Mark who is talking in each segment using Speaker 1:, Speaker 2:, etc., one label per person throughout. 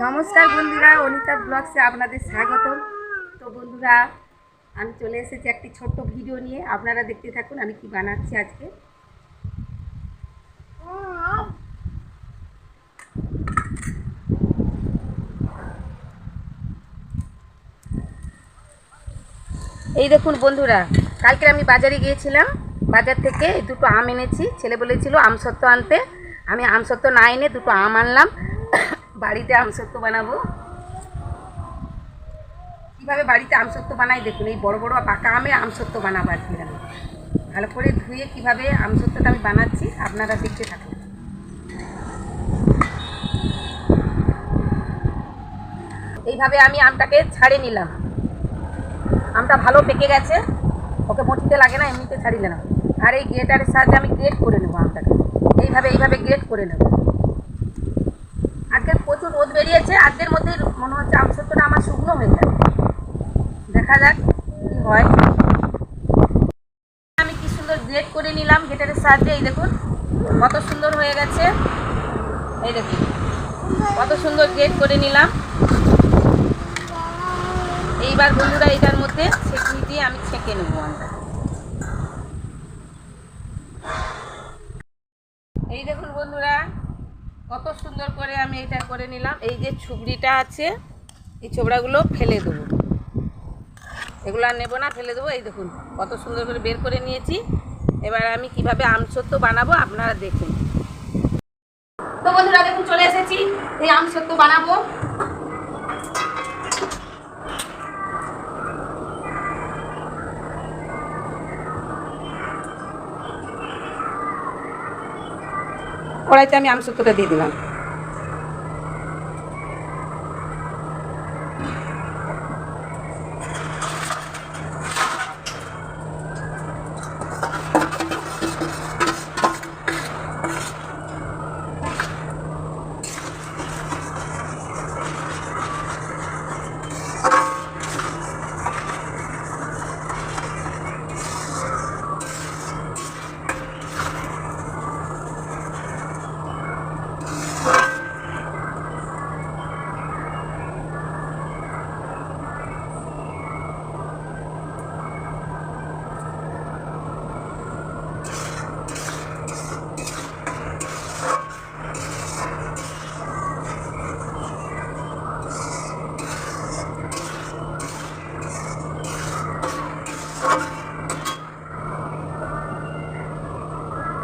Speaker 1: নমস্কার বন্ধুরা, অনিতা ব্লগসে আপনাদের স্বাগত। তো বন্ধুরা, আমি চলে এসেছি একটি ছোট্ট ভিডিও নিয়ে। আপনারা দেখতে থাকুন আমি কি বানাচ্ছি আজকে। এই দেখুন বন্ধুরা, কালকে আমি বাজারে গিয়েছিলাম। বাজার থেকে দুটো আম এনেছি। ছেলে বলেছিল আমসত্ত্ব আনতে, আমি আমসত্ত্ব না এনে দুটো আম আনলাম। বাড়িতে আমসত্ত্ব বানাবো। কীভাবে বাড়িতে আমসত্ত্ব বানাই দেখুন। এই বড় বড় পাকা আমে আমসত্ত্ব বানাবো আজকে। আমি ভালো করে ধুয়ে কীভাবে আমসত্ত্বটা আমি বানাচ্ছি আপনারা দেখতে থাকুন। এইভাবে আমি আমটাকে ছাড়ে নিলাম। আমটা ভালো পেকে গেছে, ওকে মটিতে লাগে না, এমনিতে ছাড়িয়ে নিলাম। আর এই গ্রেটারের সাহায্যে আমি গ্রেট করে নেবো আমটাকে। এইভাবে গ্রেট করে নেব। আজকে প্রচুর রোদ বেরিয়েছে, আজকের মধ্যে মনে হচ্ছে আমসত্ত্বটা আমার শুকনো হয়ে যাবে। দেখা যাক কী হয়। আমি কি সুন্দর গ্রেট করে নিলাম গ্রেটারের সাহায্যে। এই দেখুন কত সুন্দর হয়ে গেছে। এই দেখুন কত সুন্দর গ্রেট করে নিলাম। এইবার বন্ধুরা এটার মধ্যে ছেঁকনি দিয়ে আমি ছেঁকে নেব আমটা। এই দেখুন বন্ধুরা কত সুন্দর করে আমি এটা করে নিলাম। এই যে ছুবড়িটা আছে, এই ছোবড়াগুলো ফেলে দেবো। এগুলো আর নেবো না, ফেলে দেবো। এই দেখুন কত সুন্দর করে বের করে নিয়েছি। এবার আমি কিভাবে আমসত্ত্ব বানাবো আপনারা দেখুন। তো বন্ধুরা দেখুন চলে এসেছি, এই আমসত্ত্ব বানাবো। কড়াইতে আমি আমসত্ত্বটা দিয়ে দিলাম।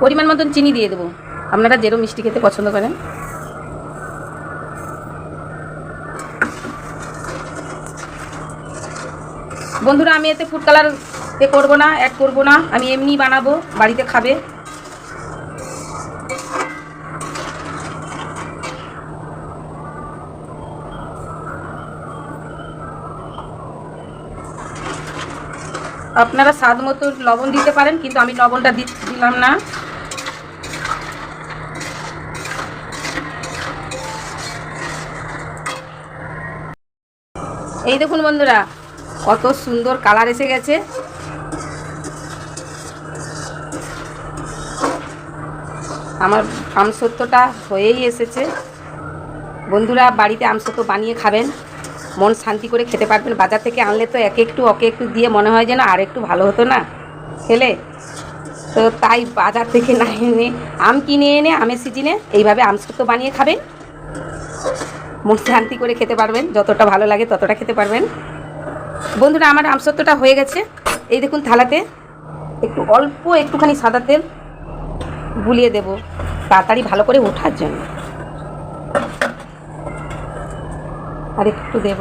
Speaker 1: পরিমাণ মতন চিনি দিয়ে দেবো, আপনারা যেরকম মিষ্টি খেতে পছন্দ করেন। বন্ধুরা আমি এতে ফুড কালার করবো না, অ্যাড করবো না, আমি এমনি বানাবো, বাড়িতে খাবে। আপনারা স্বাদ মতো লবণ দিতে পারেন, কিন্তু আমি লবণটা দিলাম না। এই দেখুন বন্ধুরা কত সুন্দর কালার এসে গেছে। আমার আমসত্ত্বটা হয়েই এসেছে। বন্ধুরা বাড়িতে আমসত্ত্ব বানিয়ে খাবেন, মন শান্তি করে খেতে পারবেন। বাজার থেকে আনলে তো একে একটু ওকে একটু দিয়ে মনে হয় যেন আর একটু ভালো হতো না খেলে। তো তাই বাজার থেকে না এনে আম কিনে এনে আমের সিজনে এইভাবে আমসত্ত্ব বানিয়ে খাবেন, মন শান্তি করে খেতে পারবেন। যতটা ভালো লাগে ততটা খেতে পারবেন। বন্ধুরা আমার আমসত্ত্বটা হয়ে গেছে। এই দেখুন থালাতে অল্প একটুখানি সাদা তেল গুলিয়ে দেব তাড়াতাড়ি ভালো করে ওঠার জন্য। আর একটু দেব।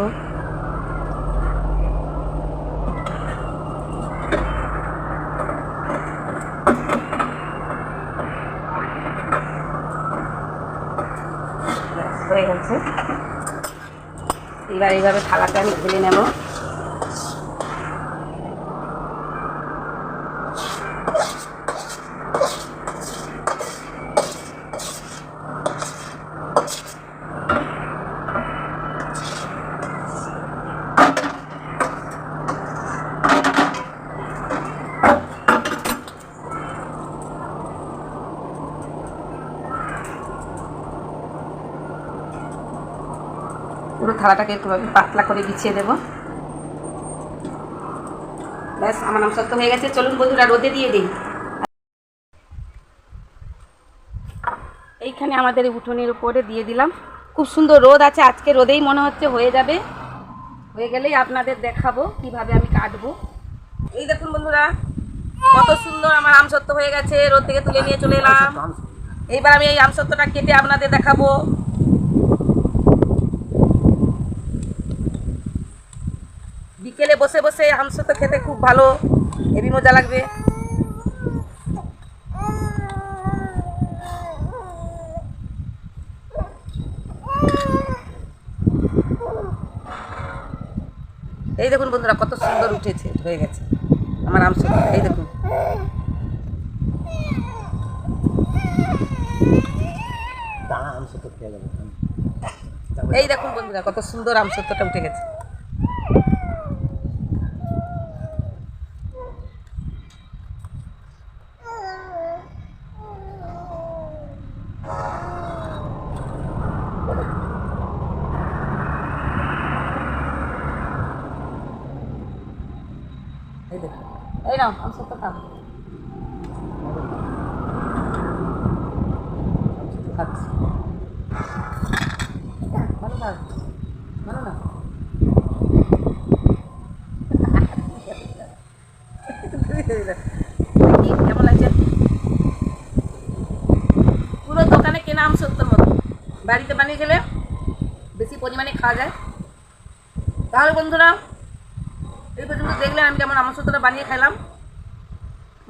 Speaker 1: হয়ে গেছে। এবার এইভাবে থালাটা আমি ঢেলে নেব। পুরো থালাটাকে একটুভাবে পাতলা করে বিছিয়ে দেবো। ব্যাস আমার আমসত্ব হয়ে গেছে। চলুন বন্ধুরা রোদে দিয়ে দিই। এইখানে আমাদের উঠোনের উপরে দিয়ে দিলাম। খুব সুন্দর রোদ আছে, আজকে রোদেই মনে হচ্ছে হয়ে যাবে। হয়ে গেলেই আপনাদের দেখাবো কিভাবে আমি কাটবো। এই দেখুন বন্ধুরা কত সুন্দর আমার আমসত্ব হয়ে গেছে। রোদ থেকে তুলে নিয়ে চলে এলাম। এইবার আমি এই আমসত্বটা কেটে আপনাদের দেখাবো। বিকেলে বসে বসে আমসত্ব খেতে খুব ভালো, হেবি মজা লাগবে। এই দেখুন বন্ধুরা কত সুন্দর উঠেছে, হয়ে গেছে আমার আমসত্ব। এই দেখুন এই দেখুন বন্ধুরা কত সুন্দর আমসত্বটা উঠে গেছে। এই দেখুন, এই নাও আমসত্ব খাও। খাচ্ছি ভালো না, ভালো না। কেমন লাগছে? পুরো দোকানে কেনা আমসত্বর মতো, বাড়িতে বানিয়ে গেলে বেশি পরিমাণে খাওয়া যায়। তাহলে বন্ধুরা এই পর্যন্ত দেখলে আমি যেমন আমসত্বটা বানিয়ে খেলাম,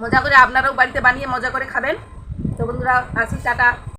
Speaker 1: মজা করে আপনারাও বাড়িতে বানিয়ে মজা করে খাবেন। তো বন্ধুরা আসি, টাটা।